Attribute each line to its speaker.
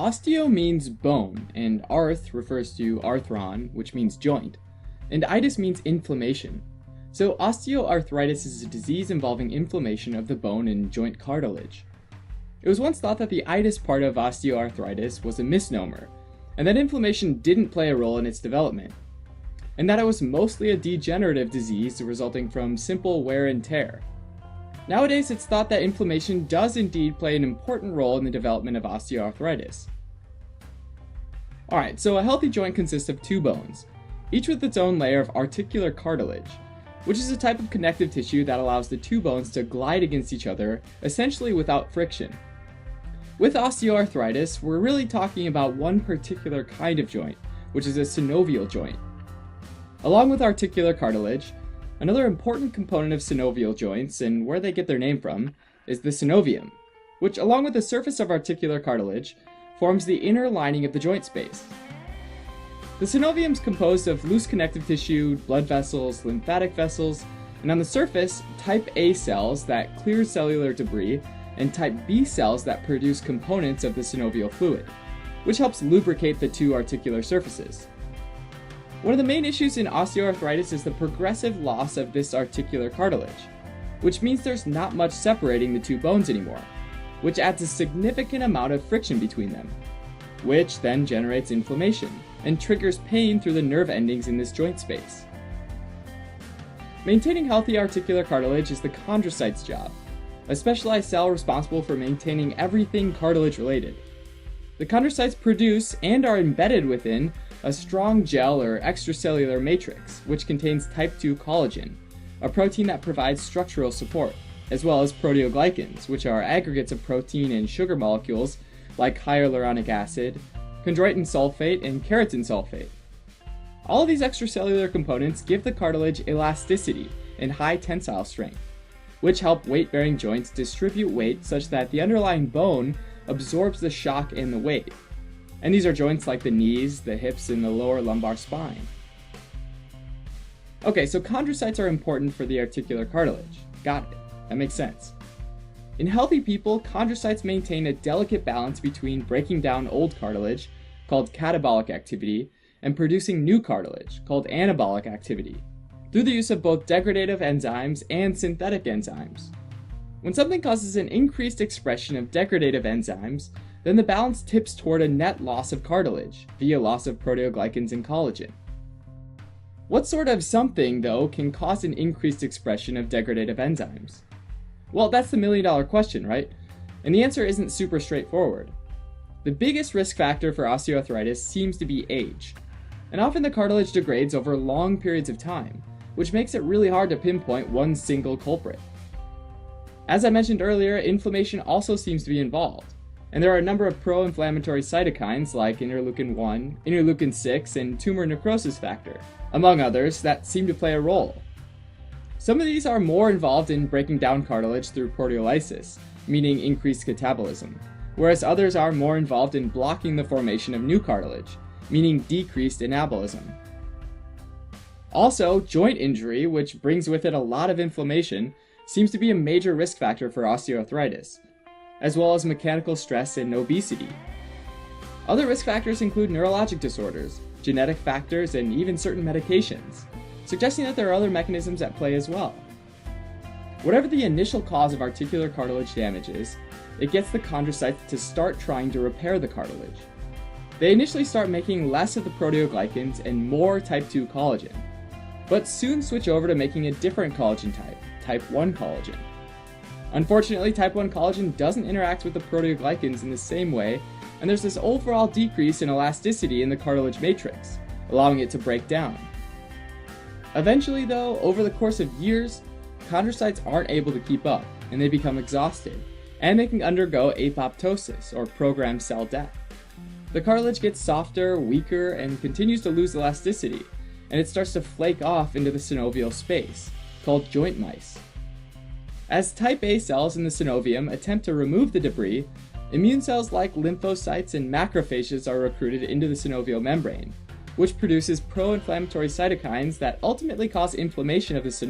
Speaker 1: Osteo means bone, and arth refers to arthron, which means joint, and itis means inflammation. So osteoarthritis is a disease involving inflammation of the bone and joint cartilage. It was once thought that the itis part of osteoarthritis was a misnomer, and that inflammation didn't play a role in its development, and that it was mostly a degenerative disease resulting from simple wear and tear. Nowadays, it's thought that inflammation does indeed play an important role in the development of osteoarthritis. Alright, so a healthy joint consists of two bones, each with its own layer of articular cartilage, which is a type of connective tissue that allows the two bones to glide against each other, essentially without friction. With osteoarthritis, we're really talking about one particular kind of joint, which is a synovial joint. Along with articular cartilage, another important component of synovial joints, and where they get their name from, is the synovium, which, along with the surface of articular cartilage, forms the inner lining of the joint space. The synovium is composed of loose connective tissue, blood vessels, lymphatic vessels, and on the surface, type A cells that clear cellular debris, and type B cells that produce components of the synovial fluid, which helps lubricate the two articular surfaces. One of the main issues in osteoarthritis is the progressive loss of this articular cartilage, which means there's not much separating the two bones anymore, which adds a significant amount of friction between them, which then generates inflammation and triggers pain through the nerve endings in this joint space. Maintaining healthy articular cartilage is the chondrocyte's job, a specialized cell responsible for maintaining everything cartilage related. The chondrocytes produce and are embedded within a strong gel or extracellular matrix, which contains type 2 collagen, a protein that provides structural support, as well as proteoglycans, which are aggregates of protein and sugar molecules like hyaluronic acid, chondroitin sulfate, and keratin sulfate. All of these extracellular components give the cartilage elasticity and high tensile strength, which help weight-bearing joints distribute weight such that the underlying bone absorbs the shock and the weight. And these are joints like the knees, the hips, and the lower lumbar spine. Okay, so chondrocytes are important for the articular cartilage. Got it. That makes sense. In healthy people, chondrocytes maintain a delicate balance between breaking down old cartilage, called catabolic activity, and producing new cartilage, called anabolic activity, through the use of both degradative enzymes and synthetic enzymes. When something causes an increased expression of degradative enzymes, then the balance tips toward a net loss of cartilage, via loss of proteoglycans and collagen. What sort of something, though, can cause an increased expression of degradative enzymes? Well, that's the million-dollar question, right? And the answer isn't super straightforward. The biggest risk factor for osteoarthritis seems to be age, and often the cartilage degrades over long periods of time, which makes it really hard to pinpoint one single culprit. As I mentioned earlier, inflammation also seems to be involved, and there are a number of pro-inflammatory cytokines like interleukin-1, interleukin-6, and tumor necrosis factor, among others, that seem to play a role. Some of these are more involved in breaking down cartilage through proteolysis, meaning increased catabolism, whereas others are more involved in blocking the formation of new cartilage, meaning decreased anabolism. Also, joint injury, which brings with it a lot of inflammation, seems to be a major risk factor for osteoarthritis, as well as mechanical stress and obesity. Other risk factors include neurologic disorders, genetic factors, and even certain medications, suggesting that there are other mechanisms at play as well. Whatever the initial cause of articular cartilage damage is, it gets the chondrocytes to start trying to repair the cartilage. They initially start making less of the proteoglycans and more type 2 collagen, but soon switch over to making a different collagen type, type 1 collagen. Unfortunately, type 1 collagen doesn't interact with the proteoglycans in the same way, and there's this overall decrease in elasticity in the cartilage matrix, allowing it to break down. Eventually, though, over the course of years, chondrocytes aren't able to keep up, and they become exhausted, and they can undergo apoptosis, or programmed cell death. The cartilage gets softer, weaker, and continues to lose elasticity, and it starts to flake off into the synovial space, called joint mice. As type A cells in the synovium attempt to remove the debris, immune cells like lymphocytes and macrophages are recruited into the synovial membrane, which produces pro-inflammatory cytokines that ultimately cause inflammation of the synovium